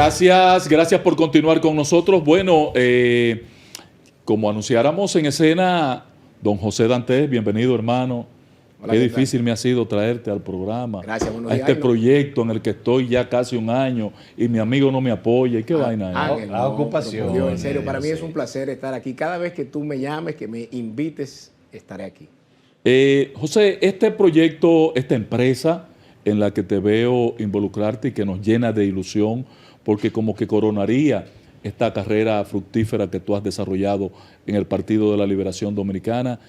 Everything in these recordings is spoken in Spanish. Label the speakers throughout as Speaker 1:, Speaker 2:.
Speaker 1: Gracias por continuar con nosotros. Bueno, como anunciáramos en escena, don José Dantes, bienvenido hermano.
Speaker 2: Hola,
Speaker 1: Qué
Speaker 2: ¿qué
Speaker 1: difícil
Speaker 2: tal?
Speaker 1: me ha sido traerte al programa,
Speaker 2: Gracias, buenos
Speaker 1: a
Speaker 2: días.
Speaker 1: este proyecto en el que estoy ya casi un año y mi amigo no me apoya. ¿Y qué vaina es?
Speaker 2: Ángel,
Speaker 3: La ocupación,
Speaker 2: pero por Dios, en serio, para mí es
Speaker 3: José.
Speaker 2: un placer estar aquí. Cada vez que tú me llames, que me invites, estaré aquí.
Speaker 1: José, este proyecto, esta empresa en la que te veo involucrarte y que nos llena de ilusión, porque como que coronaría esta carrera fructífera que tú has desarrollado en el Partido de la Liberación Dominicana.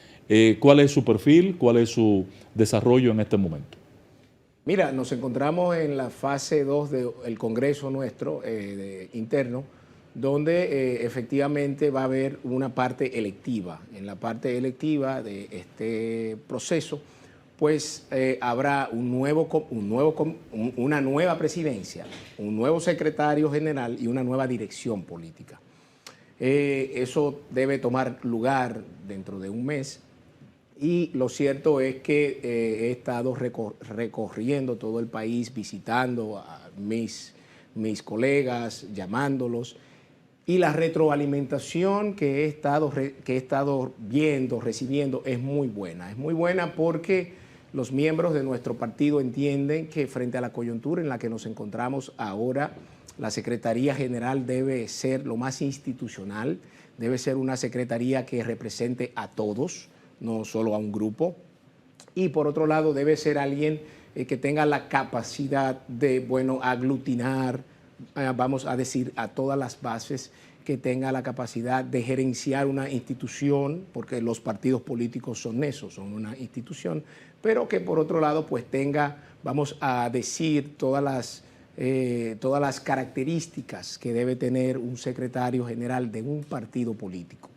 Speaker 1: ¿Cuál es su perfil? ¿Cuál es su desarrollo en este momento?
Speaker 2: Mira, nos encontramos en la fase 2 del Congreso nuestro interno, donde efectivamente va a haber una parte electiva. En la parte electiva de este proceso, pues habrá una nueva presidencia, un nuevo secretario general y una nueva dirección política. Eso debe tomar lugar dentro de un mes. Y lo cierto es que he estado recorriendo todo el país, visitando a mis colegas, llamándolos, y la retroalimentación que he estado viendo, recibiendo, es muy buena. Es muy buena porque los miembros de nuestro partido entienden que frente a la coyuntura en la que nos encontramos ahora, la Secretaría General debe ser lo más institucional, debe ser una secretaría que represente a todos, no solo a un grupo, y por otro lado debe ser alguien que tenga la capacidad de, bueno, aglutinar, vamos a decir, a todas las bases, que tenga la capacidad de gerenciar una institución, porque los partidos políticos son eso, son una institución, pero que por otro lado pues tenga, vamos a decir, todas las características que debe tener un secretario general de un partido político.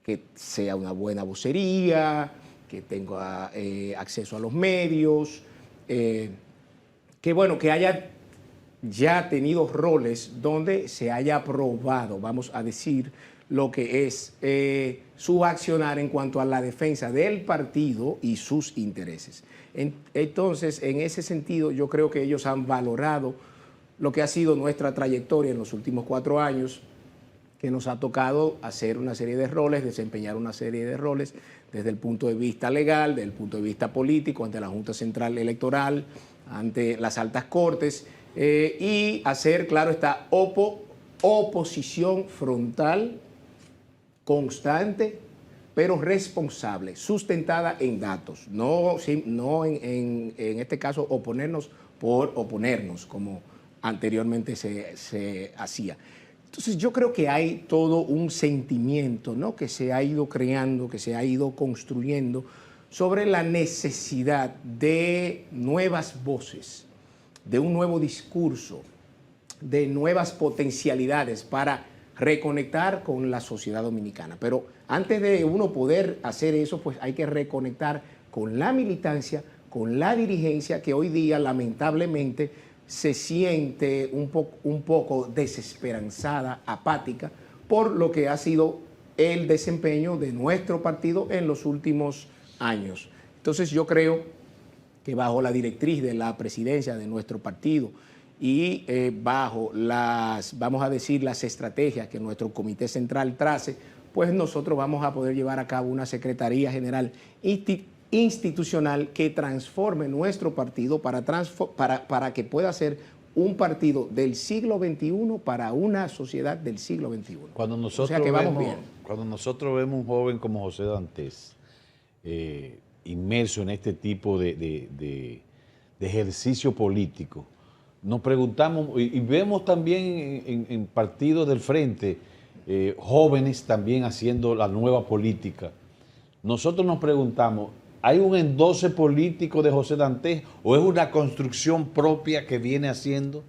Speaker 2: Que sea una buena vocería, que tenga acceso a los medios, que bueno, que haya ya tenido roles donde se haya probado, vamos a decir, lo que es su accionar en cuanto a la defensa del partido y sus intereses. Entonces, en ese sentido, yo creo que ellos han valorado lo que ha sido nuestra trayectoria en los últimos 4 años, que nos ha tocado hacer una serie de roles, desempeñar una serie de roles desde el punto de vista legal, desde el punto de vista político, ante la Junta Central Electoral, ante las altas cortes, y hacer, claro, esta oposición frontal, constante, pero responsable, sustentada en datos, no en este caso oponernos por oponernos, como anteriormente se hacía. Entonces yo creo que hay todo un sentimiento, ¿no?, que se ha ido creando, que se ha ido construyendo sobre la necesidad de nuevas voces, de un nuevo discurso, de nuevas potencialidades para reconectar con la sociedad dominicana. Pero antes de uno poder hacer eso, pues hay que reconectar con la militancia, con la dirigencia, que hoy día lamentablemente se siente un poco desesperanzada, apática, por lo que ha sido el desempeño de nuestro partido en los últimos años. Entonces yo creo que bajo la directriz de la presidencia de nuestro partido y bajo vamos a decir, las estrategias que nuestro comité central trace, pues nosotros vamos a poder llevar a cabo una Secretaría General institucional que transforme nuestro partido para que pueda ser un partido del siglo XXI para una sociedad del siglo XXI.
Speaker 3: Cuando nosotros,
Speaker 2: o sea que vamos bien.
Speaker 3: Cuando nosotros vemos un joven como José Dantes inmerso en este tipo de ejercicio político, nos preguntamos, y vemos también en partidos del frente, jóvenes también haciendo la nueva política. Nosotros nos preguntamos, ¿hay un endose político de José Dantes o es una construcción propia que viene haciendo?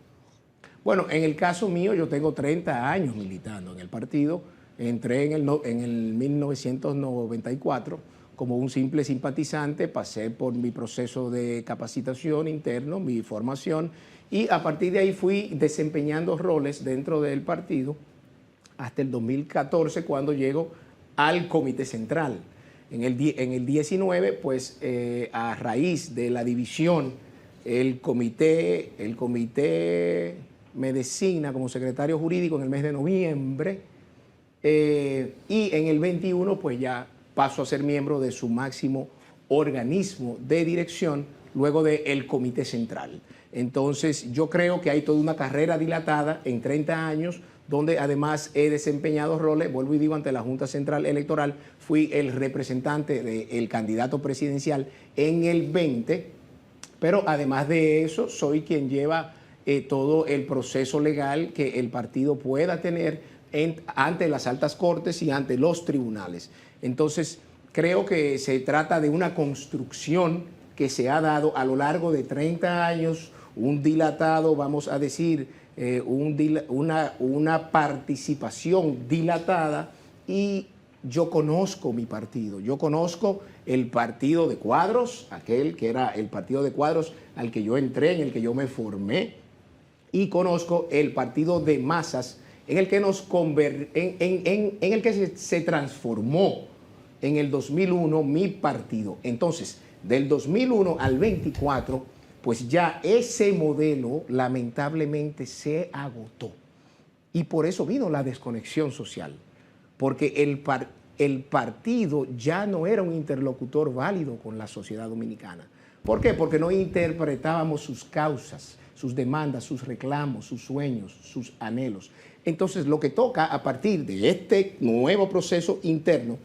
Speaker 2: Bueno, en el caso mío, yo tengo 30 años militando en el partido. Entré en el 1994 como un simple simpatizante, pasé por mi proceso de capacitación interno, mi formación, y a partir de ahí fui desempeñando roles dentro del partido hasta el 2014, cuando llego al Comité Central. En el 19, pues a raíz de la división, el comité me designa como secretario jurídico en el mes de noviembre y en el 21 pues ya paso a ser miembro de su máximo organismo de dirección luego del Comité Central. Entonces yo creo que hay toda una carrera dilatada en 30 años donde además he desempeñado roles, vuelvo y digo, ante la Junta Central Electoral, fui el representante del candidato presidencial en el 20, pero además de eso soy quien lleva todo el proceso legal que el partido pueda tener ante las altas cortes y ante los tribunales. Entonces, creo que se trata de una construcción que se ha dado a lo largo de 30 años, un dilatado, vamos a decir, una participación dilatada, y yo conozco mi partido, yo conozco el partido de Cuadros, aquel que era el partido de Cuadros al que yo entré, en el que yo me formé, y conozco el partido de masas en el que en el que se transformó en el 2001 mi partido. Entonces, del 2001 al 24, pues ya ese modelo lamentablemente se agotó. Y por eso vino la desconexión social, porque el partido ya no era un interlocutor válido con la sociedad dominicana. ¿Por qué? Porque no interpretábamos sus causas, sus demandas, sus reclamos, sus sueños, sus anhelos. Entonces, lo que toca a partir de este nuevo proceso interno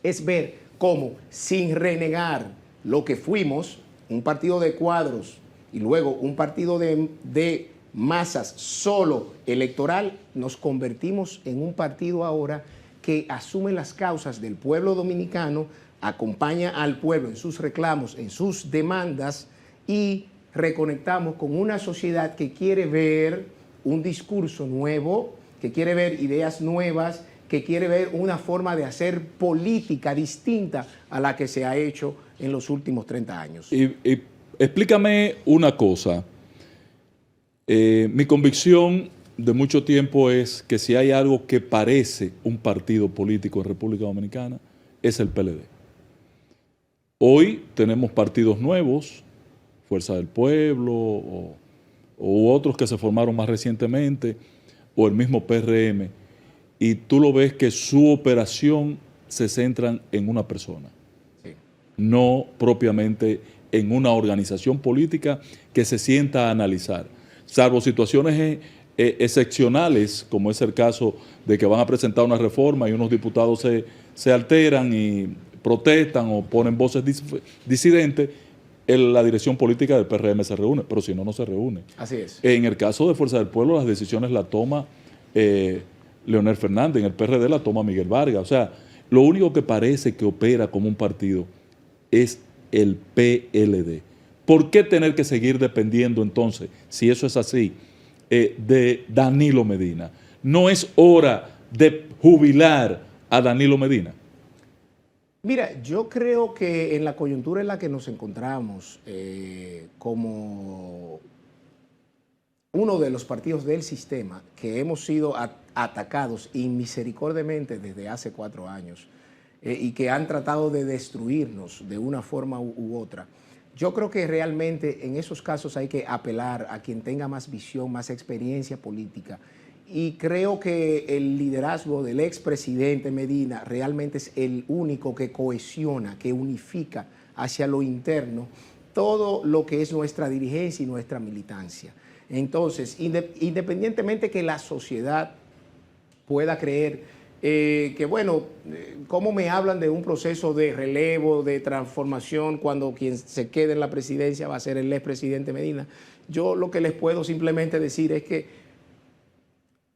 Speaker 2: es ver cómo, sin renegar lo que fuimos, un partido de Cuadros y luego un partido de masas solo electoral, nos convertimos en un partido ahora que asume las causas del pueblo dominicano, acompaña al pueblo en sus reclamos, en sus demandas, y reconectamos con una sociedad que quiere ver un discurso nuevo, que quiere ver ideas nuevas, que quiere ver una forma de hacer política distinta a la que se ha hecho en los últimos 30 años.
Speaker 1: Y explícame una cosa. Mi convicción de mucho tiempo es que si hay algo que parece un partido político en República Dominicana, es el PLD. Hoy tenemos partidos nuevos, Fuerza del Pueblo u otros que se formaron más recientemente, o el mismo PRM, y tú lo ves que su operación se centra en una persona, sí, no propiamente en una organización política que se sienta a analizar, salvo situaciones excepcionales, como es el caso de que van a presentar una reforma y unos diputados se alteran y protestan o ponen voces disidentes. La dirección política del PRM se reúne, pero si no, no se reúne.
Speaker 2: Así es.
Speaker 1: En el caso de Fuerza del Pueblo, las decisiones las toma Leonel Fernández, en el PRD la toma Miguel Vargas. O sea, lo único que parece que opera como un partido es el PLD. ¿Por qué tener que seguir dependiendo entonces, si eso es así, de Danilo Medina? ¿No es hora de jubilar a Danilo Medina?
Speaker 2: Mira, yo creo que en la coyuntura en la que nos encontramos como uno de los partidos del sistema que hemos sido atacados inmisericordiamente desde hace 4 años y que han tratado de destruirnos de una forma u otra, yo creo que realmente en esos casos hay que apelar a quien tenga más visión, más experiencia política. Y creo que el liderazgo del expresidente Medina realmente es el único que cohesiona, que unifica hacia lo interno todo lo que es nuestra dirigencia y nuestra militancia. Entonces, independientemente que la sociedad pueda creer que, bueno, ¿cómo me hablan de un proceso de relevo, de transformación, cuando quien se quede en la presidencia va a ser el expresidente Medina? Yo lo que les puedo simplemente decir es que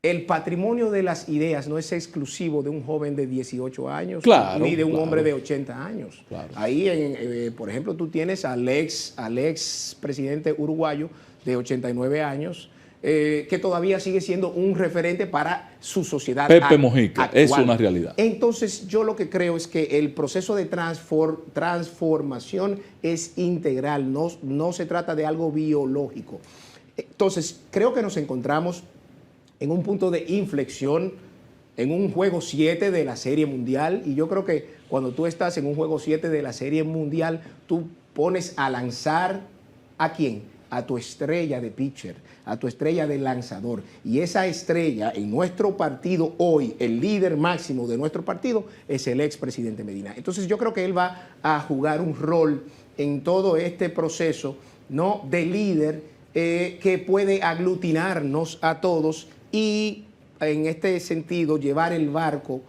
Speaker 2: el patrimonio de las ideas no es exclusivo de un joven de 18 años, claro, ni de un hombre de 80 años. Claro. Ahí, por ejemplo, tú tienes al ex presidente uruguayo de 89 años, que todavía sigue siendo un referente para su sociedad
Speaker 1: Pepe Mojica,
Speaker 2: actual.
Speaker 1: Es una realidad.
Speaker 2: Entonces, yo lo que creo es que el proceso de transformación es integral, no se trata de algo biológico. Entonces, creo que nos encontramos en un punto de inflexión, en un juego 7 de la Serie Mundial, y yo creo que cuando tú estás en un juego 7 de la Serie Mundial, tú pones a lanzar ¿a quién? a tu estrella de pitcher, a tu estrella de lanzador. Y esa estrella en nuestro partido hoy, el líder máximo de nuestro partido, es el expresidente Medina. Entonces yo creo que él va a jugar un rol en todo este proceso, ¿no?, de líder que puede aglutinarnos a todos y en este sentido llevar el barco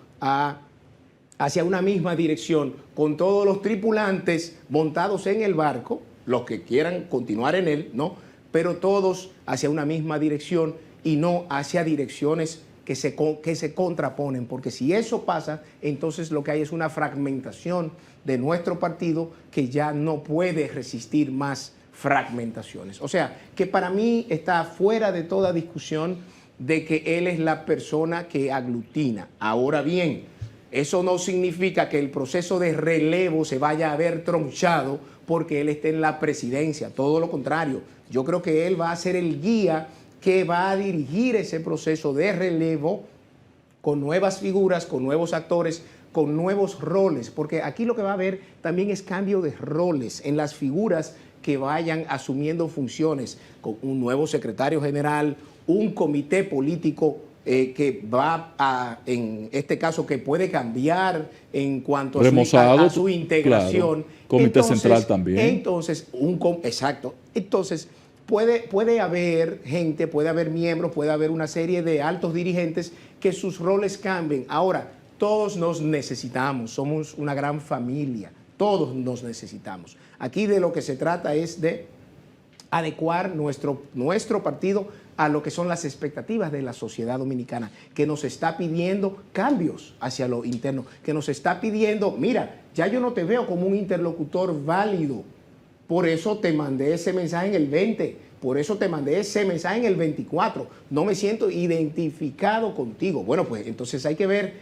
Speaker 2: hacia una misma dirección, con todos los tripulantes montados en el barco, los que quieran continuar en él, ¿no?, pero todos hacia una misma dirección y no hacia direcciones que se contraponen, porque si eso pasa, entonces lo que hay es una fragmentación de nuestro partido que ya no puede resistir más fragmentaciones. O sea, que para mí está fuera de toda discusión de que él es la persona que aglutina. Ahora bien, eso no significa que el proceso de relevo se vaya a ver tronchado porque él esté en la presidencia. Todo lo contrario, yo creo que él va a ser el guía que va a dirigir ese proceso de relevo con nuevas figuras, con nuevos actores, con nuevos roles, porque aquí lo que va a haber también es cambio de roles en las figuras que vayan asumiendo funciones, con un nuevo secretario general, un comité político que va a, en este caso, que puede cambiar en cuanto a su integración.
Speaker 1: Claro. Comité central también.
Speaker 2: Entonces, exacto. Entonces, puede haber gente, puede haber miembros, puede haber una serie de altos dirigentes que sus roles cambien. Ahora, todos nos necesitamos, somos una gran familia, todos nos necesitamos. Aquí de lo que se trata es de adecuar nuestro partido a lo que son las expectativas de la sociedad dominicana, que nos está pidiendo cambios hacia lo interno, que nos está pidiendo, mira, ya yo no te veo como un interlocutor válido, por eso te mandé ese mensaje en el 20, por eso te mandé ese mensaje en el 24, no me siento identificado contigo. Bueno, pues entonces hay que ver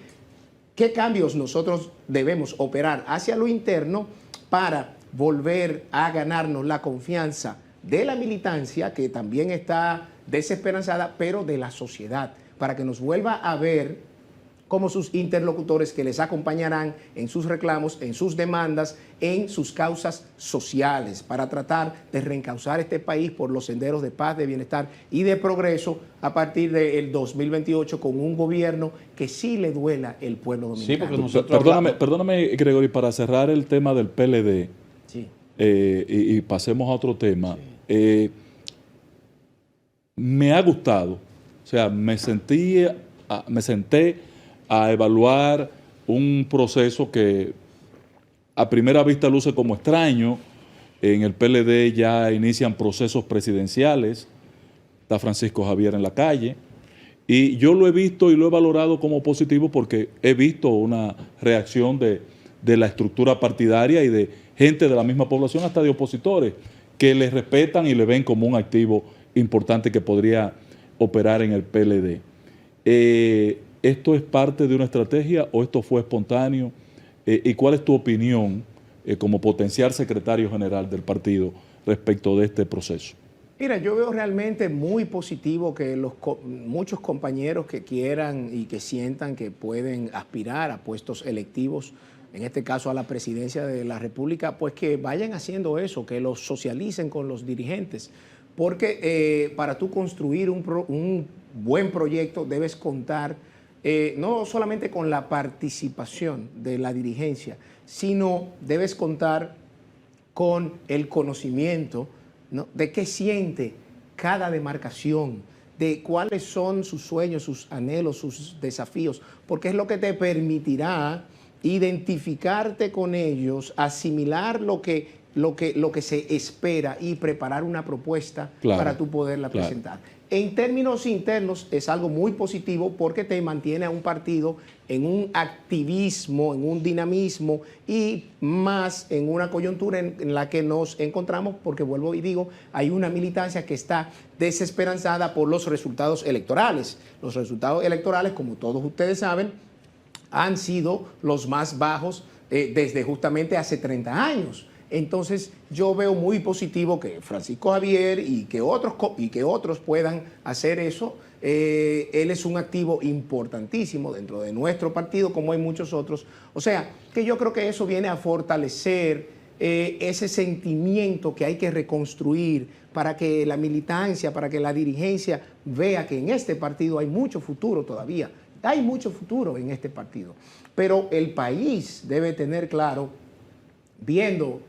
Speaker 2: qué cambios nosotros debemos operar hacia lo interno para volver a ganarnos la confianza de la militancia, que también está desesperanzada, pero de la sociedad, para que nos vuelva a ver como sus interlocutores que les acompañarán en sus reclamos, en sus demandas, en sus causas sociales, para tratar de reencauzar este país por los senderos de paz, de bienestar y de progreso a partir del 2028 con un gobierno que sí le duela el pueblo dominicano.
Speaker 3: Sí, porque nosotros
Speaker 1: perdóname, Gregory, para cerrar el tema del PLD,
Speaker 2: sí.
Speaker 1: Y pasemos a otro tema. Sí. Me ha gustado, o sea, me senté a evaluar un proceso que a primera vista luce como extraño. En el PLD ya inician procesos presidenciales, está Francisco Javier en la calle, y yo lo he visto y lo he valorado como positivo porque he visto una reacción de la estructura partidaria y de gente de la misma población, hasta de opositores, que le respetan y le ven como un activo importante que podría operar en el PLD. ¿Esto es parte de una estrategia o esto fue espontáneo? ¿Y cuál es tu opinión como potencial secretario general del partido respecto de este proceso?
Speaker 2: Mira, yo veo realmente muy positivo que muchos compañeros que quieran y que sientan que pueden aspirar a puestos electivos, en este caso a la presidencia de la República, pues que vayan haciendo eso, que los socialicen con los dirigentes. Porque para tú construir un buen proyecto debes contar no solamente con la participación de la dirigencia, sino debes contar con el conocimiento, ¿no?, de qué siente cada demarcación, de cuáles son sus sueños, sus anhelos, sus desafíos, porque es lo que te permitirá identificarte con ellos, asimilar lo que se espera y preparar una propuesta para tú poderla presentar. En términos internos es algo muy positivo porque te mantiene a un partido en un activismo, en un dinamismo y más en una coyuntura en la que nos encontramos, porque vuelvo y digo, hay una militancia que está desesperanzada por los resultados electorales. Los resultados electorales, como todos ustedes saben, han sido los más bajos desde justamente hace 30 años. Entonces yo veo muy positivo que Francisco Javier y que otros puedan hacer eso. Él es un activo importantísimo dentro de nuestro partido, como hay muchos otros. O sea, que yo creo que eso viene a fortalecer ese sentimiento que hay que reconstruir para que la militancia, para que la dirigencia vea que en este partido hay mucho futuro todavía. Hay mucho futuro en este partido. Pero el país debe tener claro, viéndose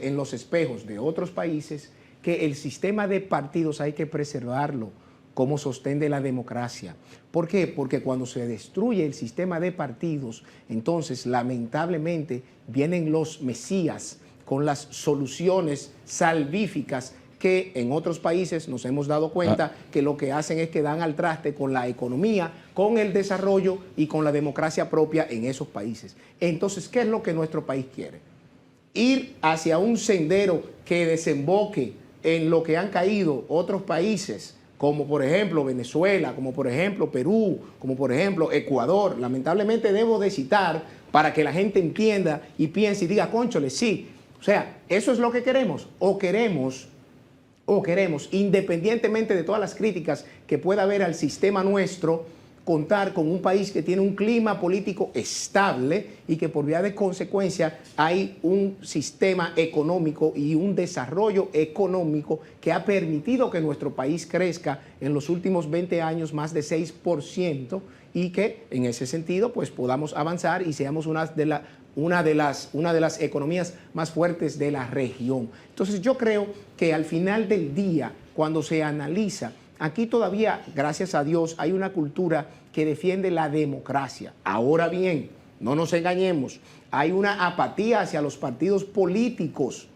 Speaker 2: en los espejos de otros países, que el sistema de partidos hay que preservarlo como sostén de la democracia. ¿Por qué? Porque cuando se destruye el sistema de partidos, entonces lamentablemente vienen los mesías con las soluciones salvíficas que en otros países nos hemos dado cuenta que lo que hacen es que dan al traste con la economía, con el desarrollo y con la democracia propia en esos países. Entonces, ¿qué es lo que nuestro país quiere? Ir hacia un sendero que desemboque en lo que han caído otros países, como por ejemplo Venezuela, como por ejemplo Perú, como por ejemplo Ecuador. Lamentablemente debo de citar para que la gente entienda y piense y diga, cónchole, sí. O sea, ¿eso es lo que queremos? O queremos, independientemente de todas las críticas que pueda haber al sistema nuestro, contar con un país que tiene un clima político estable y que por vía de consecuencia hay un sistema económico y un desarrollo económico que ha permitido que nuestro país crezca en los últimos 20 años más de 6% y que en ese sentido pues podamos avanzar y seamos una de las economías más fuertes de la región. Entonces yo creo que al final del día, cuando se analiza, aquí todavía, gracias a Dios, hay una cultura que defiende la democracia. Ahora bien, no nos engañemos, hay una apatía hacia los partidos políticos.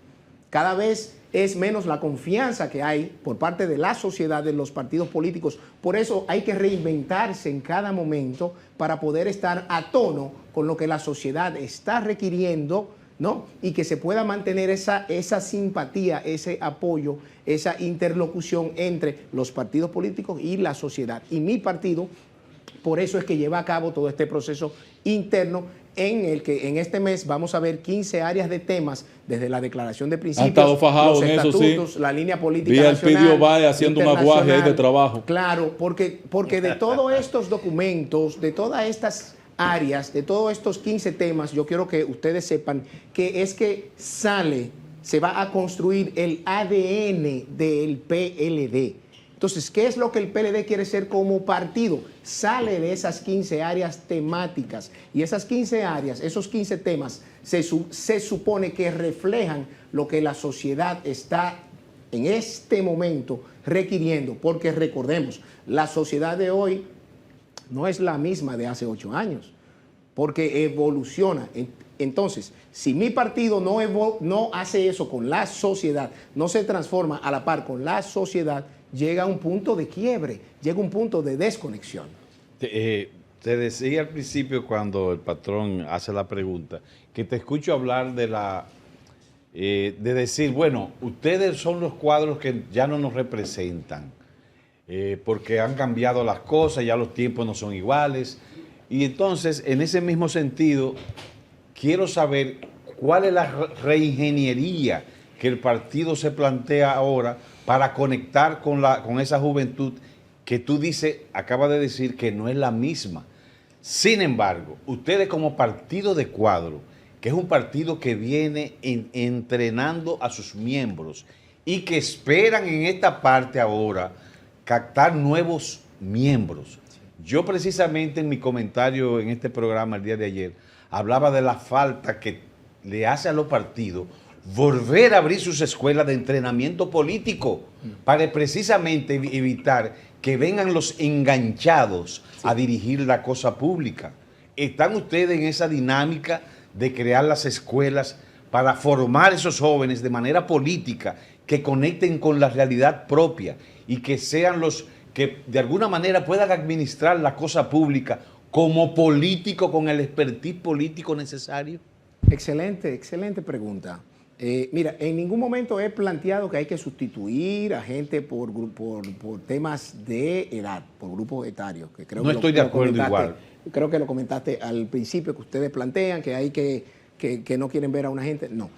Speaker 2: Cada vez es menos la confianza que hay por parte de la sociedad en los partidos políticos. Por eso hay que reinventarse en cada momento para poder estar a tono con lo que la sociedad está requiriendo, ¿no? Y que se pueda mantener esa simpatía, ese apoyo, esa interlocución entre los partidos políticos y la sociedad. Y mi partido, por eso es que lleva a cabo todo este proceso interno en el que en este mes vamos a ver 15 áreas de temas, desde la declaración de principios, los estatutos, la línea política nacional,
Speaker 1: Elpidio Báez haciendo un aguaje ahí de trabajo.
Speaker 2: Claro, porque de todos estos documentos, de todas estas áreas, de todos estos 15 temas, yo quiero que ustedes sepan que es que se va a construir el ADN del PLD. Entonces, ¿qué es lo que el PLD quiere ser como partido? Sale de esas 15 áreas temáticas y esas 15 áreas, esos 15 temas, se supone que reflejan lo que la sociedad está en este momento requiriendo, porque recordemos, la sociedad de hoy no es la misma de hace 8 años, porque evoluciona. Entonces, si mi partido no hace eso con la sociedad, no se transforma a la par con la sociedad, llega a un punto de quiebre, llega a un punto de desconexión.
Speaker 3: Te decía al principio cuando el patrón hace la pregunta, que te escucho hablar de decir, bueno, ustedes son los cuadros que ya no nos representan, porque han cambiado las cosas, ya los tiempos no son iguales. Y entonces, en ese mismo sentido, quiero saber cuál es la reingeniería que el partido se plantea ahora para conectar con esa juventud que tú acabas de decir que no es la misma. Sin embargo, ustedes como partido de cuadro, que es un partido que viene entrenando a sus miembros y que esperan en esta parte ahora captar nuevos miembros. Yo precisamente en mi comentario en este programa el día de ayer hablaba de la falta que le hace a los partidos volver a abrir sus escuelas de entrenamiento político para precisamente evitar que vengan los enganchados a dirigir la cosa pública. ¿Están ustedes en esa dinámica de crear las escuelas para formar esos jóvenes de manera política que conecten con la realidad propia y que sean los que de alguna manera puedan administrar la cosa pública como político con el expertise político necesario?
Speaker 2: Excelente, excelente pregunta. Mira, en ningún momento he planteado que hay que sustituir a gente por temas de edad, por grupos etarios. Que creo
Speaker 3: no
Speaker 2: que
Speaker 3: estoy de acuerdo igual.
Speaker 2: Creo que lo comentaste al principio, que ustedes plantean que hay que no quieren ver a una gente. No.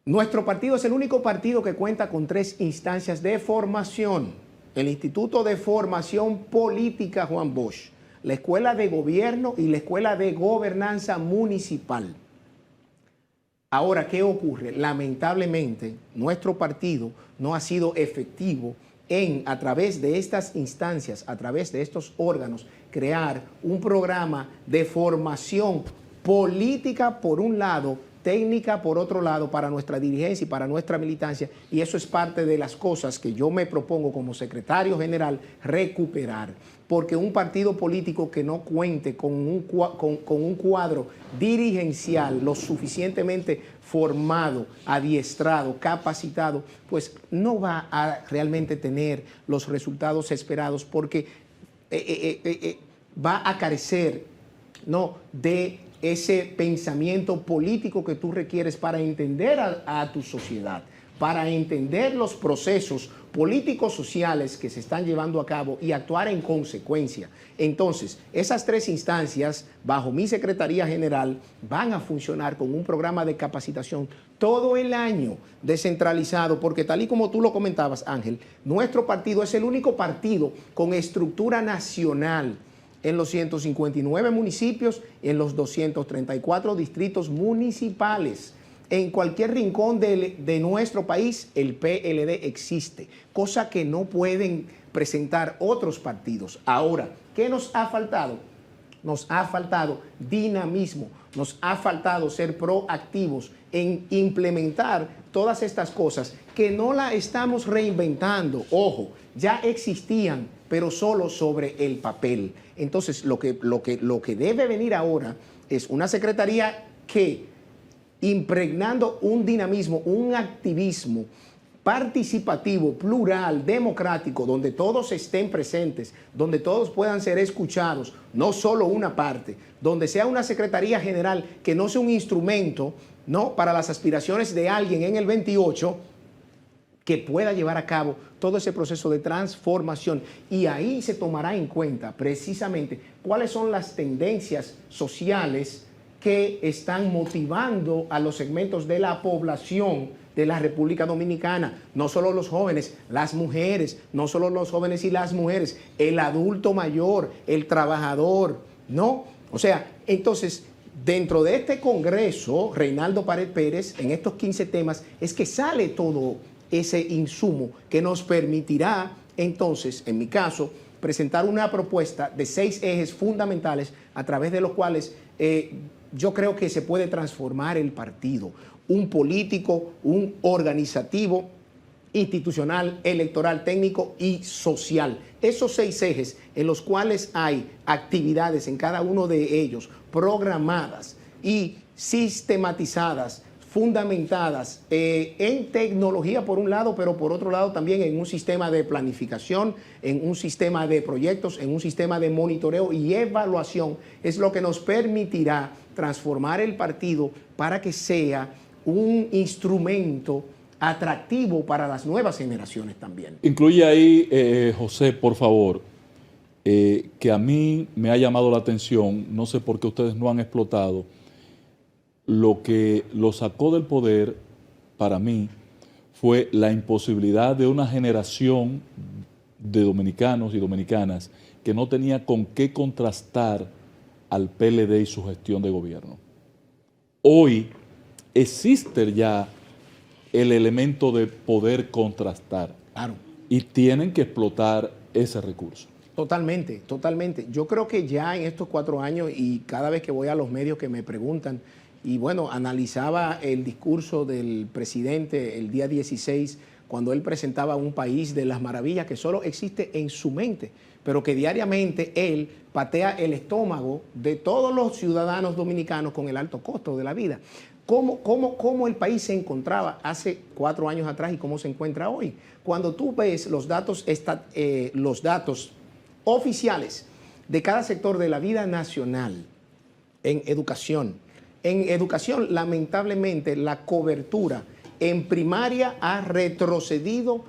Speaker 2: Nuestro partido es el único partido que cuenta con 3 instancias de formación. El Instituto de Formación Política Juan Bosch, la Escuela de Gobierno y la Escuela de Gobernanza Municipal. Ahora, ¿qué ocurre? Lamentablemente, nuestro partido no ha sido efectivo en, a través de estas instancias, a través de estos órganos, crear un programa de formación política por un lado, técnica por otro lado, para nuestra dirigencia y para nuestra militancia, y eso es parte de las cosas que yo me propongo como secretario general recuperar, porque un partido político que no cuente con un cuadro dirigencial lo suficientemente formado, adiestrado, capacitado, pues no va a realmente tener los resultados esperados, porque va a carecer, ¿no?, de ese pensamiento político que tú requieres para entender a tu sociedad, para entender los procesos políticos sociales que se están llevando a cabo y actuar en consecuencia. Entonces, esas tres instancias, bajo mi Secretaría General, van a funcionar con un programa de capacitación todo el año descentralizado, porque tal y como tú lo comentabas, Ángel, nuestro partido es el único partido con estructura nacional en los 159 municipios, en los 234 distritos municipales. En cualquier rincón de nuestro país, el PLD existe, cosa que no pueden presentar otros partidos. Ahora, ¿qué nos ha faltado? Nos ha faltado dinamismo, nos ha faltado ser proactivos en implementar todas estas cosas que no la estamos reinventando. Ojo, ya existían, pero solo sobre el papel. Entonces, lo que debe venir ahora es una secretaría que, impregnando un dinamismo, un activismo participativo, plural, democrático, donde todos estén presentes, donde todos puedan ser escuchados, no solo una parte, donde sea una secretaría general que no sea un instrumento, ¿no?, para las aspiraciones de alguien en el 28, que pueda llevar a cabo todo ese proceso de transformación, y ahí se tomará en cuenta precisamente cuáles son las tendencias sociales que están motivando a los segmentos de la población de la República Dominicana, no solo los jóvenes, las mujeres, no solo los jóvenes y las mujeres, el adulto mayor, el trabajador, ¿no? O sea, entonces, dentro de este Congreso, Reinaldo Pared Pérez, en estos 15 temas, es que sale todo ese insumo que nos permitirá, entonces, en mi caso, presentar una propuesta de 6 ejes fundamentales a través de los cuales yo creo que se puede transformar el partido, un político, un organizativo, institucional, electoral, técnico y social. Esos 6 ejes en los cuales hay actividades en cada uno de ellos programadas y sistematizadas, fundamentadas en tecnología por un lado, pero por otro lado también en un sistema de planificación, en un sistema de proyectos, en un sistema de monitoreo y evaluación, es lo que nos permitirá transformar el partido para que sea un instrumento atractivo para las nuevas generaciones también.
Speaker 1: Incluye ahí, José, por favor, que a mí me ha llamado la atención, no sé por qué ustedes no han explotado, lo que lo sacó del poder, para mí, fue la imposibilidad de una generación de dominicanos y dominicanas que no tenía con qué contrastar al PLD y su gestión de gobierno. Hoy existe ya el elemento de poder contrastar.
Speaker 2: Claro.
Speaker 1: Y tienen que explotar ese recurso.
Speaker 2: Totalmente, totalmente. Yo creo que ya en estos 4 años, y cada vez que voy a los medios que me preguntan, y bueno, analizaba el discurso del presidente el día 16, cuando él presentaba un país de las maravillas que solo existe en su mente, pero que diariamente él patea el estómago de todos los ciudadanos dominicanos con el alto costo de la vida. ¿Cómo el país se encontraba hace 4 años atrás y cómo se encuentra hoy? Cuando tú ves los datos oficiales de cada sector de la vida nacional en educación, lamentablemente, la cobertura en primaria ha retrocedido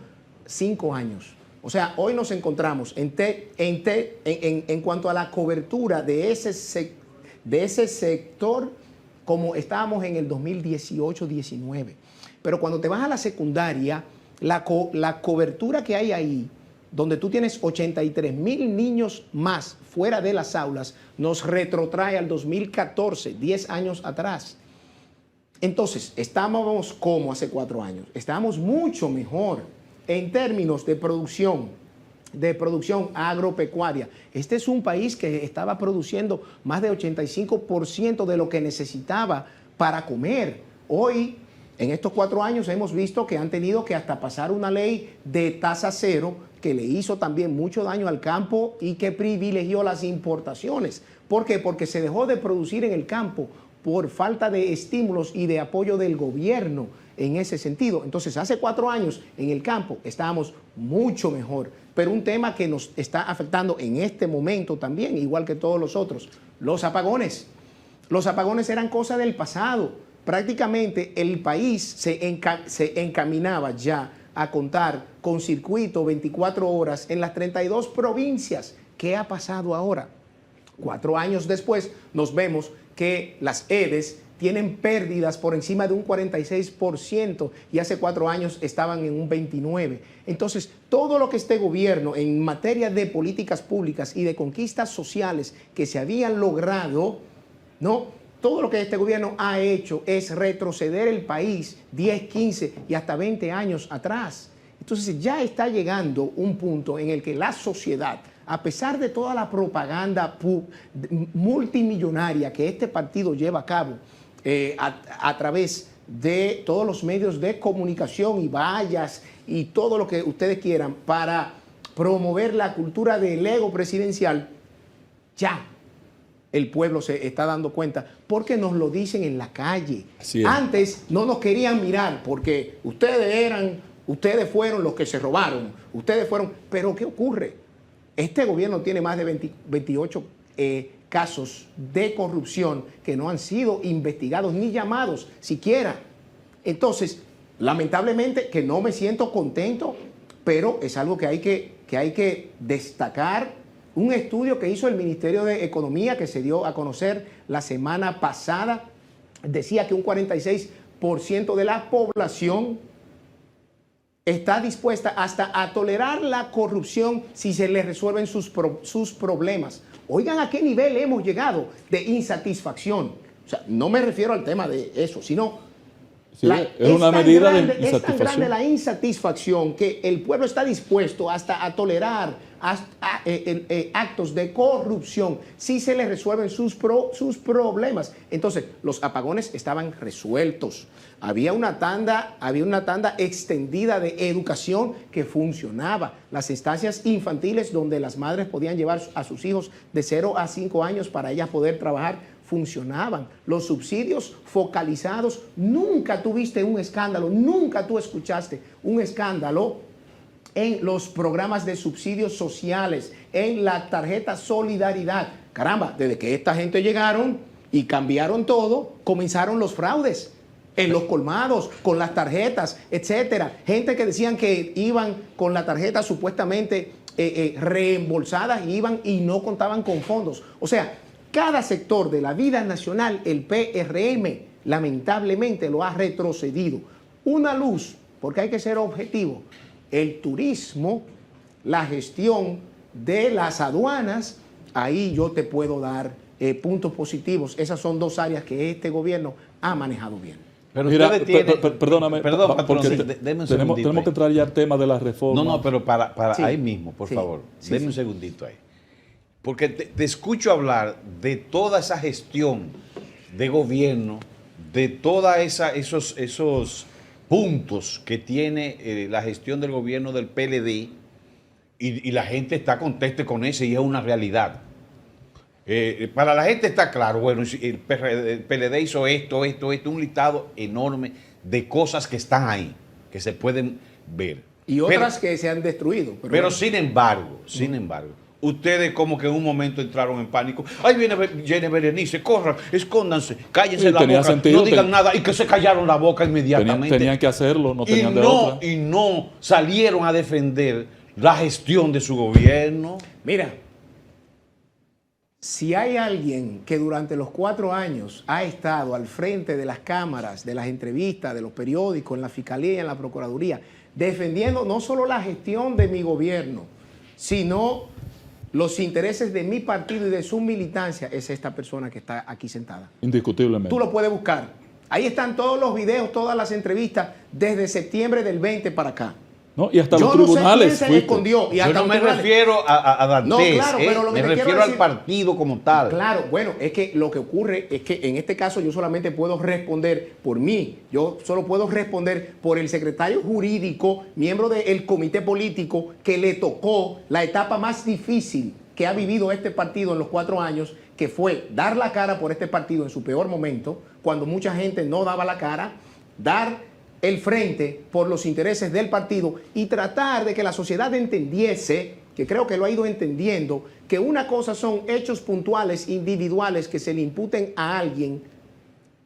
Speaker 2: 5 años. O sea, hoy nos encontramos en cuanto a la cobertura de ese sector como estábamos en el 2018-19. Pero cuando te vas a la secundaria, la cobertura que hay ahí, donde tú tienes 83,000 niños más fuera de las aulas, nos retrotrae al 2014, 10 años atrás. Entonces, estábamos como hace 4 años, estábamos mucho mejor en términos de producción agropecuaria. Este es un país que estaba produciendo más de 85% de lo que necesitaba para comer. Hoy, en estos 4 años, hemos visto que han tenido que hasta pasar una ley de tasa cero que le hizo también mucho daño al campo y que privilegió las importaciones. ¿Por qué? Porque se dejó de producir en el campo por falta de estímulos y de apoyo del gobierno en ese sentido. Entonces, hace 4 años en el campo estábamos mucho mejor, pero un tema que nos está afectando en este momento también, igual que todos los otros, los apagones. Los apagones eran cosa del pasado. Prácticamente el país se encaminaba ya a contar con circuito 24 horas en las 32 provincias. ¿Qué ha pasado ahora? 4 años después nos vemos que las EDES tienen pérdidas por encima de un 46% y hace 4 años estaban en un 29%. Entonces, todo lo que este gobierno en materia de políticas públicas y de conquistas sociales que se habían logrado, ¿no? Todo lo que este gobierno ha hecho es retroceder el país 10, 15 y hasta 20 años atrás. Entonces, ya está llegando un punto en el que la sociedad, a pesar de toda la propaganda multimillonaria que este partido lleva a cabo a través de todos los medios de comunicación y vallas y todo lo que ustedes quieran para promover la cultura del ego presidencial, ya el pueblo se está dando cuenta porque nos lo dicen en la calle. Antes no nos querían mirar porque ustedes fueron los que se robaron, ustedes fueron, pero ¿qué ocurre? Este gobierno tiene más de 28 casos de corrupción que no han sido investigados ni llamados siquiera. Entonces, lamentablemente que no me siento contento, pero es algo que hay que destacar. Un estudio que hizo el Ministerio de Economía, que se dio a conocer la semana pasada, decía que un 46% de la población está dispuesta hasta a tolerar la corrupción si se le resuelven sus problemas. Oigan a qué nivel hemos llegado de insatisfacción. O sea, no me refiero al tema de eso, sino
Speaker 1: sí, es una medida de insatisfacción.
Speaker 2: Es tan grande la insatisfacción que el pueblo está dispuesto hasta a tolerar actos de corrupción si se le resuelven sus problemas. Entonces, los apagones estaban resueltos. Había una tanda extendida de educación que funcionaba. Las estancias infantiles donde las madres podían llevar a sus hijos de 0 a 5 años para ellas poder trabajar funcionaban. Los subsidios focalizados, nunca tuviste un escándalo, nunca tú escuchaste un escándalo en los programas de subsidios sociales, en la tarjeta Solidaridad. Caramba, desde que esta gente llegaron y cambiaron todo, comenzaron los fraudes en los colmados, con las tarjetas, etcétera. Gente que decían que iban con la tarjeta supuestamente reembolsadas, iban y no contaban con fondos. O sea, cada sector de la vida nacional, el PRM, lamentablemente lo ha retrocedido. Una luz, porque hay que ser objetivo, el turismo, la gestión de las aduanas, ahí yo te puedo dar puntos positivos. Esas son 2 áreas que este gobierno ha manejado bien.
Speaker 1: Pero mira, perdóname, porque tenemos que entrar ya al tema de la reforma.
Speaker 3: No, pero para sí, ahí mismo, por favor,
Speaker 2: sí,
Speaker 3: denme un segundito ahí. Porque te escucho hablar de toda esa gestión de gobierno, de todos esos puntos que tiene la gestión del gobierno del PLD, y la gente está contesta con eso y es una realidad. Para la gente está claro, bueno, el PLD hizo esto, un listado enorme de cosas que están ahí, que se pueden ver.
Speaker 2: Y otras que se han destruido.
Speaker 3: Pero bueno. sin embargo, ustedes como que en un momento entraron en pánico. Ahí viene Berenice, corran, escóndanse, cállense la boca, sentido, no digan nada, y que se callaron la boca inmediatamente.
Speaker 1: Tenían que hacerlo, no tenían de otra.
Speaker 3: Y no salieron a defender la gestión de su gobierno.
Speaker 2: Mira, si hay alguien que durante los 4 años ha estado al frente de las cámaras, de las entrevistas, de los periódicos, en la Fiscalía y en la Procuraduría, defendiendo no solo la gestión de mi gobierno, sino los intereses de mi partido y de su militancia, es esta persona que está aquí sentada.
Speaker 1: Indiscutiblemente.
Speaker 2: Tú lo puedes buscar. Ahí están todos los videos, todas las entrevistas desde septiembre del 20 para acá.
Speaker 1: ¿No? Y hasta
Speaker 2: Yo
Speaker 1: los
Speaker 2: no sé
Speaker 1: tribunales.
Speaker 2: quién se le escondió. Y
Speaker 3: Yo
Speaker 2: hasta
Speaker 3: no me
Speaker 2: los tribunales.
Speaker 3: refiero a Dantes,
Speaker 2: No, claro, pero lo que
Speaker 3: me
Speaker 2: te quiero
Speaker 3: refiero al
Speaker 2: decir-
Speaker 3: partido como tal.
Speaker 2: Claro, bueno, es que lo que ocurre es que en este caso yo solamente puedo responder por mí, yo solo puedo responder por el secretario jurídico, miembro del comité político, que le tocó la etapa más difícil que ha vivido este partido en los 4 años, que fue dar la cara por este partido en su peor momento, cuando mucha gente no daba la cara, dar el frente por los intereses del partido y tratar de que la sociedad entendiese, que creo que lo ha ido entendiendo, que una cosa son hechos puntuales, individuales, que se le imputen a alguien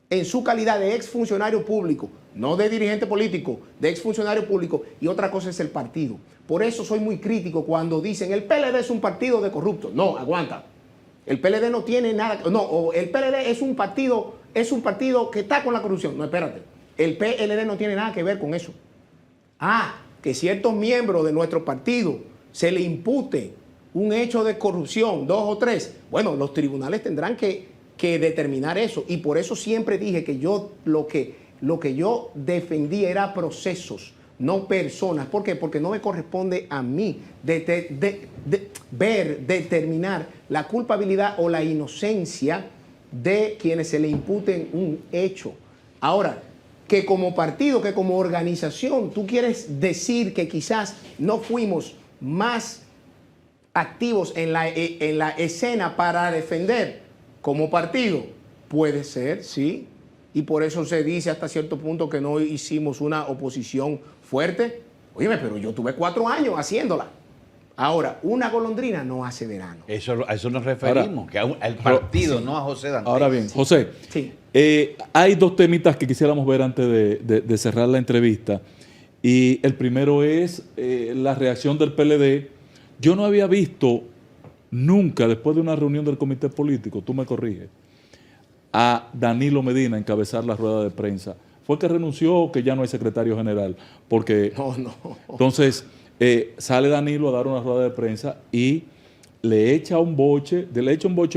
Speaker 2: en su calidad de exfuncionario público, no de dirigente político, de exfuncionario público, y otra cosa es el partido. Por eso soy muy crítico cuando dicen el PLD es un partido de corruptos. No, aguanta. El PLD no tiene nada, no, o el PLD es un partido que está con la corrupción. No, espérate. El PLD no tiene nada que ver con eso. Que ciertos miembros de nuestro partido se le impute un hecho de corrupción, 2 o 3. Bueno, los tribunales tendrán que determinar eso. Y por eso siempre dije que yo lo que yo defendía era procesos, no personas. ¿Por qué? Porque no me corresponde a mí determinar la culpabilidad o la inocencia de quienes se le imputen un hecho. Ahora, que como partido, que como organización, tú quieres decir que quizás no fuimos más activos en la escena para defender como partido, puede ser, sí, y por eso se dice hasta cierto punto que no hicimos una oposición fuerte. Óyeme, pero yo tuve 4 años haciéndola. Ahora, una golondrina no hace verano.
Speaker 3: A eso nos referimos,
Speaker 1: ahora,
Speaker 3: que al partido,
Speaker 1: sí.
Speaker 3: no a José Dantes.
Speaker 1: Ahora bien, José,
Speaker 2: Sí.
Speaker 1: Hay 2 temitas que quisiéramos ver antes de cerrar la entrevista. Y el primero es la reacción del PLD. Yo no había visto nunca, después de una reunión del comité político, tú me corriges, a Danilo Medina encabezar la rueda de prensa. ¿Fue que renunció o que ya no hay secretario general? Porque
Speaker 2: No.
Speaker 1: entonces sale Danilo a dar una rueda de prensa y le echa un boche,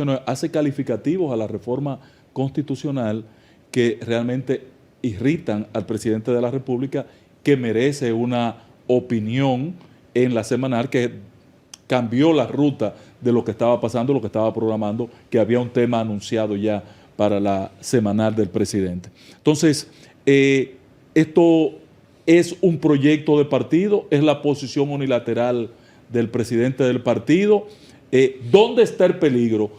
Speaker 1: no, hace calificativos a la reforma constitucional que realmente irritan al presidente de la República, que merece una opinión en la semanal, que cambió la ruta de lo que estaba pasando, lo que estaba programando, que había un tema anunciado ya para la semanal del presidente. Entonces, esto es un proyecto de partido, es la posición unilateral del presidente del partido. ¿Dónde está el peligro?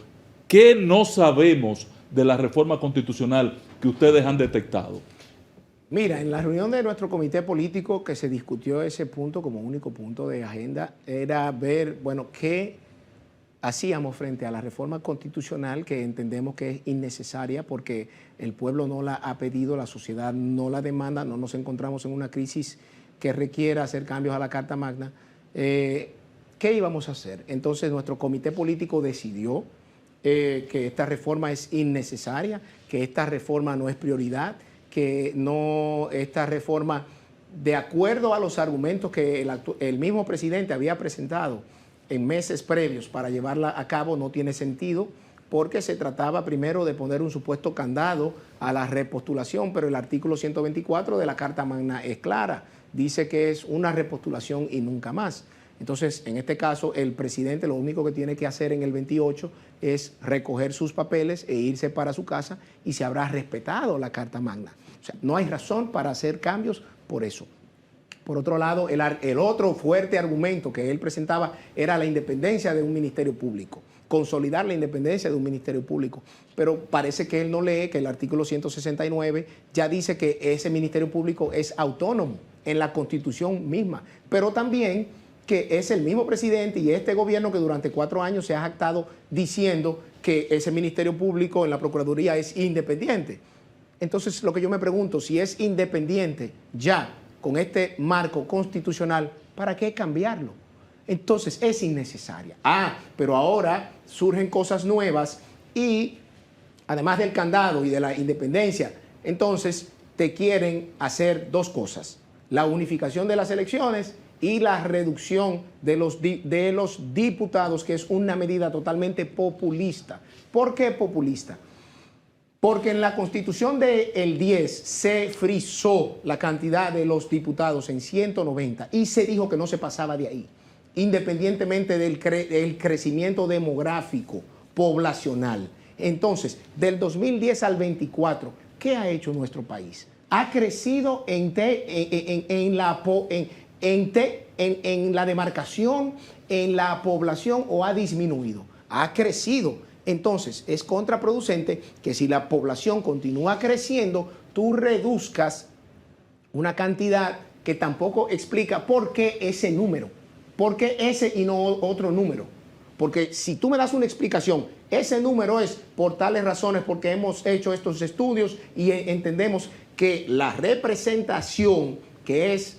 Speaker 1: ¿Qué no sabemos de la reforma constitucional que ustedes han detectado?
Speaker 2: Mira, en la reunión de nuestro comité político que se discutió ese punto como único punto de agenda, era ver, bueno, qué hacíamos frente a la reforma constitucional, que entendemos que es innecesaria porque el pueblo no la ha pedido, la sociedad no la demanda, no nos encontramos en una crisis que requiera hacer cambios a la Carta Magna. ¿Qué íbamos a hacer? Entonces nuestro comité político decidió que esta reforma es innecesaria, que esta reforma no es prioridad, que esta reforma, de acuerdo a los argumentos que el mismo presidente había presentado en meses previos para llevarla a cabo, no tiene sentido, porque se trataba primero de poner un supuesto candado a la repostulación, pero el artículo 124 de la Carta Magna es clara, dice que es una repostulación y nunca más. Entonces, en este caso, el presidente lo único que tiene que hacer en el 28 es recoger sus papeles e irse para su casa y se habrá respetado la Carta Magna. O sea, no hay razón para hacer cambios por eso. Por otro lado, el otro fuerte argumento que él presentaba era la independencia de un ministerio público, consolidar la independencia de un ministerio público. Pero parece que él no lee que el artículo 169 ya dice que ese ministerio público es autónomo en la Constitución misma, pero también que es el mismo presidente y este gobierno que durante 4 años se ha jactado diciendo que ese ministerio público en la Procuraduría es independiente. Entonces, lo que yo me pregunto, si es independiente ya con este marco constitucional, ¿para qué cambiarlo? Entonces, es innecesaria. Pero ahora surgen cosas nuevas y, además del candado y de la independencia, entonces te quieren hacer 2 cosas: la unificación de las elecciones y la reducción de los diputados, que es una medida totalmente populista. ¿Por qué populista? Porque en la Constitución del 10 se frizó la cantidad de los diputados en 190 y se dijo que no se pasaba de ahí, independientemente del crecimiento demográfico, poblacional. Entonces, del 2010 al 24, ¿qué ha hecho nuestro país? Ha crecido en la demarcación, en la población, o ha disminuido. Ha crecido. Entonces, es contraproducente que si la población continúa creciendo, tú reduzcas una cantidad que tampoco explica por qué ese número, por qué ese y no otro número. Porque si tú me das una explicación, ese número es por tales razones, porque hemos hecho estos estudios y entendemos que la representación, que es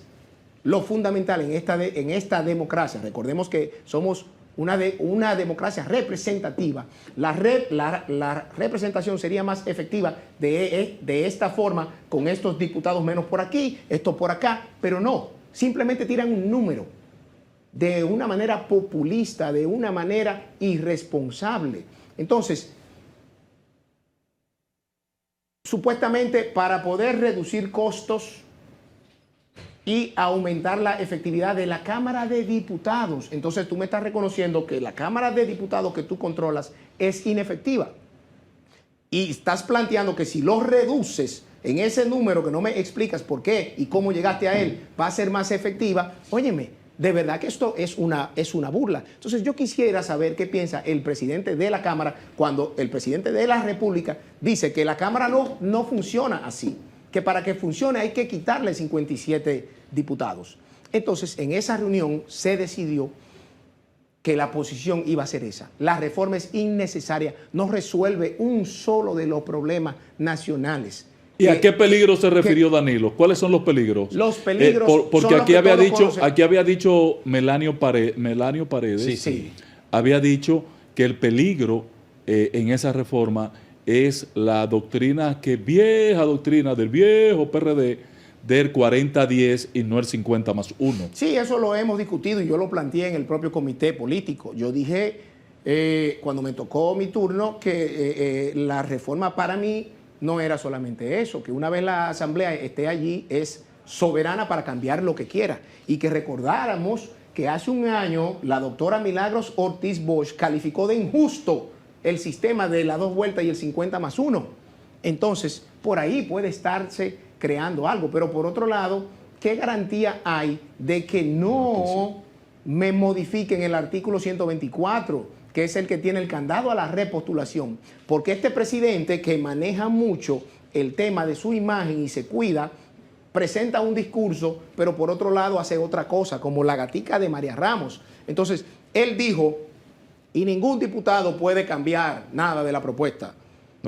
Speaker 2: lo fundamental en esta democracia, recordemos que somos una democracia representativa, la representación sería más efectiva de esta forma, con estos diputados menos por aquí, esto por acá, pero no, simplemente tiran un número de una manera populista, de una manera irresponsable. Entonces, supuestamente para poder reducir costos y aumentar la efectividad de la Cámara de Diputados. Entonces tú me estás reconociendo que la Cámara de Diputados que tú controlas es inefectiva. Y estás planteando que si lo reduces en ese número que no me explicas por qué y cómo llegaste a él, va a ser más efectiva. Óyeme, de verdad que esto es una burla. Entonces yo quisiera saber qué piensa el presidente de la Cámara cuando el presidente de la República dice que la Cámara no funciona así, que para que funcione hay que quitarle 57 diputados. Entonces, en esa reunión se decidió que la posición iba a ser esa. La reforma es innecesaria, no resuelve un solo de los problemas nacionales.
Speaker 1: ¿Y a qué peligro se refirió Danilo? ¿Cuáles son los peligros?
Speaker 2: Los peligros
Speaker 1: porque
Speaker 2: son
Speaker 1: aquí había dicho Melanio Paredes,
Speaker 2: sí.
Speaker 1: Había dicho que el peligro en esa reforma es la doctrina, vieja doctrina del viejo PRD, del 40-10 y no el 50+1.
Speaker 2: Sí, eso lo hemos discutido y yo lo planteé en el propio comité político. Yo dije, cuando me tocó mi turno, que la reforma para mí no era solamente eso, que una vez la Asamblea esté allí es soberana para cambiar lo que quiera, y que recordáramos que hace un año la doctora Milagros Ortiz Bosch calificó de injusto el sistema de las 2 vueltas y el 50+1. Entonces, por ahí puede estarse creando algo, pero por otro lado, ¿qué garantía hay de que no me modifiquen el artículo 124, que es el que tiene el candado a la repostulación? Porque este presidente, que maneja mucho el tema de su imagen y se cuida, presenta un discurso, pero por otro lado hace otra cosa, como la gatica de María Ramos. Entonces, él dijo, y ningún diputado puede cambiar nada de la propuesta,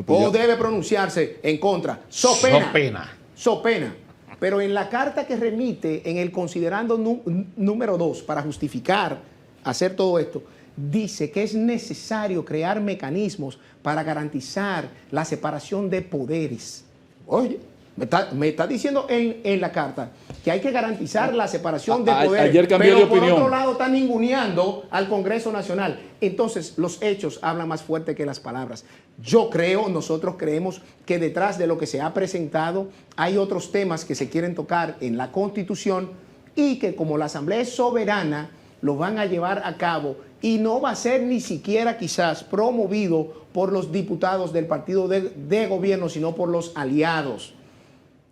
Speaker 2: o debe pronunciarse en contra, so pena. Pero en la carta que remite en el considerando número 2 para justificar hacer todo esto, dice que es necesario crear mecanismos para garantizar la separación de poderes. Oye, me está diciendo en la carta que hay que garantizar la separación de poderes.
Speaker 1: Ayer cambió
Speaker 2: pero
Speaker 1: de opinión.
Speaker 2: por otro lado están ninguneando al Congreso Nacional. Entonces los hechos hablan más fuerte que las palabras. Nosotros creemos que detrás de lo que se ha presentado hay otros temas que se quieren tocar en la Constitución y que, como la Asamblea es soberana, lo van a llevar a cabo y no va a ser ni siquiera quizás promovido por los diputados del partido de gobierno, sino por los aliados.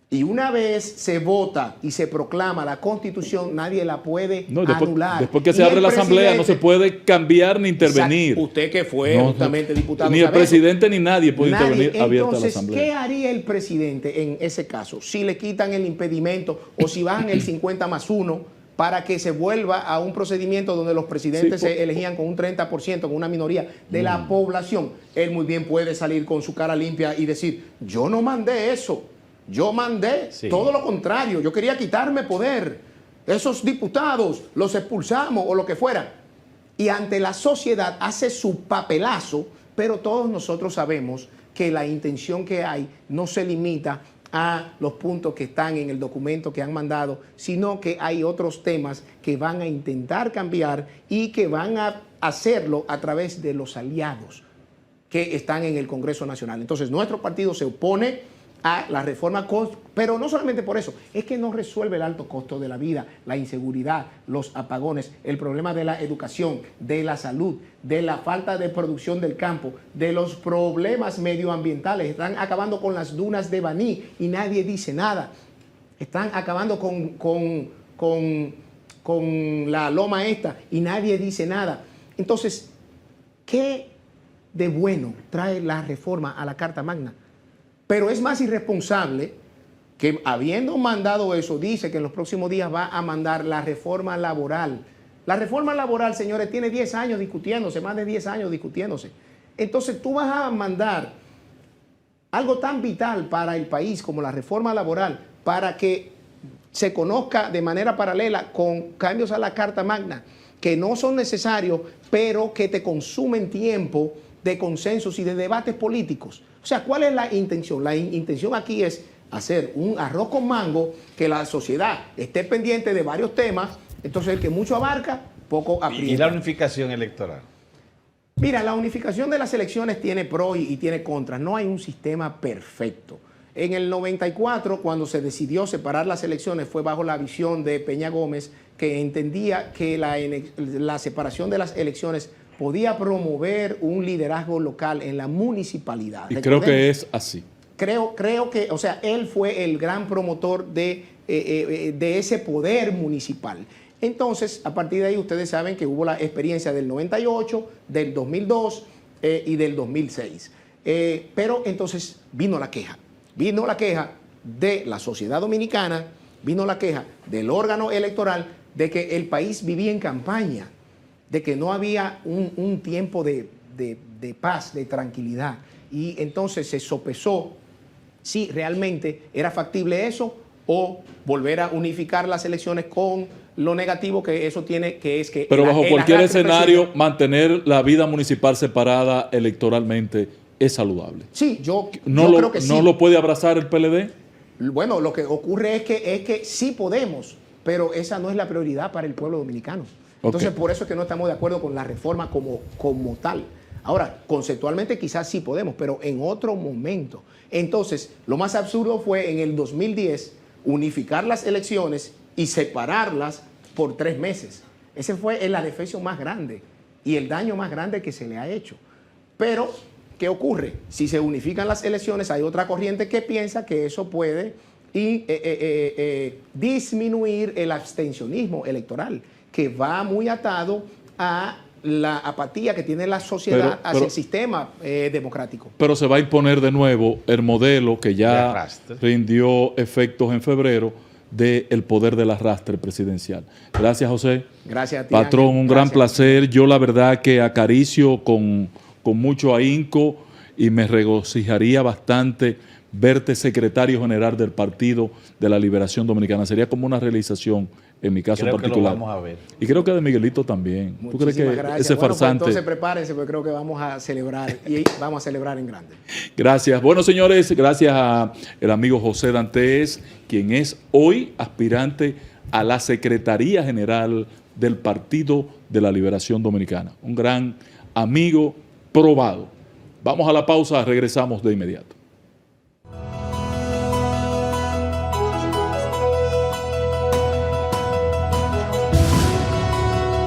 Speaker 2: Y una vez se vota y se proclama la Constitución, nadie la puede anular.
Speaker 1: Después que se abre la Asamblea no se puede cambiar ni intervenir.
Speaker 2: Usted que fue justamente diputado.
Speaker 1: Ni el presidente ni nadie puede intervenir abierta la Asamblea.
Speaker 2: ¿Qué haría el presidente en ese caso? Si le quitan el impedimento o si bajan el 50+1 para que se vuelva a un procedimiento donde los presidentes se elegían con un 30%, con una minoría de la población. Él muy bien puede salir con su cara limpia y decir, yo no mandé eso. Yo mandé todo lo contrario, yo quería quitarme poder. Esos diputados los expulsamos o lo que fuera. Y ante la sociedad hace su papelazo, pero todos nosotros sabemos que la intención que hay no se limita a los puntos que están en el documento que han mandado, sino que hay otros temas que van a intentar cambiar y que van a hacerlo a través de los aliados, que están en el Congreso Nacional. Entonces, nuestro partido se opone a la reforma, pero no solamente por eso, es que no resuelve el alto costo de la vida, la inseguridad, los apagones, el problema de la educación, de la salud, de la falta de producción del campo, de los problemas medioambientales. Están acabando con las dunas de Baní y nadie dice nada. Están acabando con la loma esta y nadie dice nada. Entonces, ¿qué de bueno trae la reforma a la Carta Magna? Pero es más irresponsable que, habiendo mandado eso, dice que en los próximos días va a mandar la reforma laboral. La reforma laboral, señores, tiene 10 años discutiéndose, más de 10 años discutiéndose. Entonces tú vas a mandar algo tan vital para el país como la reforma laboral para que se conozca de manera paralela con cambios a la Carta Magna que no son necesarios, pero que te consumen tiempo de consensos y de debates políticos. O sea, ¿cuál es la intención? La intención aquí es hacer un arroz con mango, que la sociedad esté pendiente de varios temas, entonces el que mucho abarca, poco aprieta.
Speaker 3: ¿Y la unificación electoral?
Speaker 2: Mira, la unificación de las elecciones tiene pros y tiene contras. No hay un sistema perfecto. En el 94, cuando se decidió separar las elecciones, fue bajo la visión de Peña Gómez, que entendía que la separación de las elecciones podía promover un liderazgo local en la municipalidad.
Speaker 1: Y creo que es así.
Speaker 2: Creo que, o sea, él fue el gran promotor de ese poder municipal. Entonces, a partir de ahí, ustedes saben que hubo la experiencia del 98, del 2002 y del 2006. Pero entonces vino la queja. Vino la queja de la sociedad dominicana, vino la queja del órgano electoral de que el país vivía en campaña, de que no había un tiempo de paz, de tranquilidad. Y entonces se sopesó si realmente era factible eso o volver a unificar las elecciones con lo negativo que eso tiene, que es que...
Speaker 1: Pero bajo cualquier escenario, mantener la vida municipal separada electoralmente es saludable.
Speaker 2: Sí, yo
Speaker 1: creo
Speaker 2: que sí.
Speaker 1: ¿No lo puede abrazar el PLD?
Speaker 2: Bueno, lo que ocurre es que sí podemos, pero esa no es la prioridad para el pueblo dominicano. Entonces, por eso es que no estamos de acuerdo con la reforma como tal. Ahora, conceptualmente quizás sí podemos, pero en otro momento. Entonces, lo más absurdo fue en el 2010 unificar las elecciones y separarlas por 3 meses. Ese fue el adefesio más grande y el daño más grande que se le ha hecho. Pero, ¿qué ocurre? Si se unifican las elecciones, hay otra corriente que piensa que eso puede disminuir el abstencionismo electoral, que va muy atado a la apatía que tiene la sociedad hacia el sistema democrático.
Speaker 1: Pero se va a imponer de nuevo el modelo que ya rindió efectos en febrero del poder del arrastre presidencial. Gracias, José.
Speaker 2: Gracias a ti,
Speaker 1: patrón,
Speaker 2: Ángel.
Speaker 1: un gran placer. Yo la verdad que acaricio con mucho ahínco y me regocijaría bastante verte secretario general del Partido de la Liberación Dominicana. Sería como una realización en mi caso particular.
Speaker 3: Creo que lo vamos a ver.
Speaker 1: Y creo que de Miguelito también. ¿Tú crees que
Speaker 2: gracias.
Speaker 1: Ese farsante?
Speaker 2: Pues entonces prepárense, porque creo que vamos a celebrar y vamos a celebrar en grande.
Speaker 1: Gracias. Bueno, señores, gracias al amigo José Dantes, quien es hoy aspirante a la Secretaría General del Partido de la Liberación Dominicana. Un gran amigo probado. Vamos a la pausa, regresamos de inmediato.